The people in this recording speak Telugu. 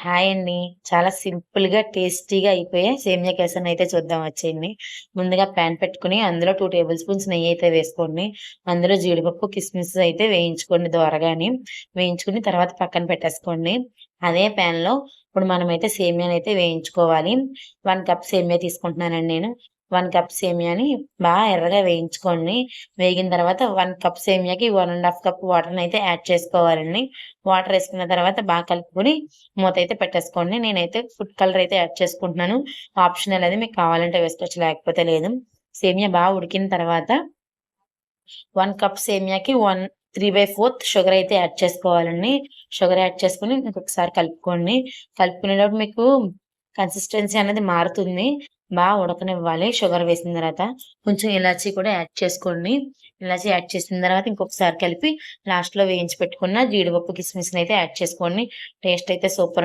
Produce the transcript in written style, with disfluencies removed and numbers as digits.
హాయ్ అండి. చాలా సింపుల్‌గా, టేస్టీగా అయిపోయే సేమియా కేసరినయితే చూద్దాం వచ్చేయండి. ముందుగా పాన్ పెట్టుకొని అందులో 2 టేబుల్ స్పూన్స్ నెయ్యయితే వేసుకోండి. అందులో జీడిపప్పు, కిస్మిస్ అయితే వేయించుకోండి దోరగాని. వేయించుకొని తర్వాత పక్కన పెట్టేసుకోండి. అదే పాన్‌లో ఇప్పుడు మనమైతే సేమియానైతే వేయించుకోవాలి. 1 కప్ సేమియా తీసుకుంటున్నానండి నేను. 1 కప్ సేమియాని ఎర్రగా వేయించుకోండి. వేగిన తర్వాత 1 కప్ సేమియాకి 1 ½ కప్ వాటర్‌నయితే యాడ్ చేసుకోవాలండి. వాటర్ ఏసుకున్న తర్వాత కలుపుకొని మూతైతే పెట్టేసుకోండి. నేనైతే ఫుడ్ కలర్ అయితే యాడ్ చేసుకుంటున్నాను. ఆప్షనల్ అది మీకు కావాలంటే వేసుకోవచ్చు, లేకపోతే లేదు. సేమియా ఉడికిన తర్వాత 1 కప్ సేమియాకి 3/4 షుగర్ అయితే యాడ్ చేసుకోవాలండి. షుగర్ యాడ్ చేసుకొని ఇంకొకసారి కలుపుకోండి. కలుపుకునేటప్పుడు మీకు కన్సిస్టెన్సీ అనేది మారుతుంది. ఉడకనివ్వాలి షుగర్ వేసిన తర్వాత. కొంచెం ఇలాచీ కూడా యాడ్ చేసుకోండి. ఇలాచీ యాడ్ చేసిన తర్వాత ఇంకొకసారి కలిపి లాస్ట్‌లో వేయించి పెట్టుకున్న జీడిపప్పు, కిస్మిస్‌నైతే యాడ్ చేసుకోండి. టేస్ట్ అయితే సూపర్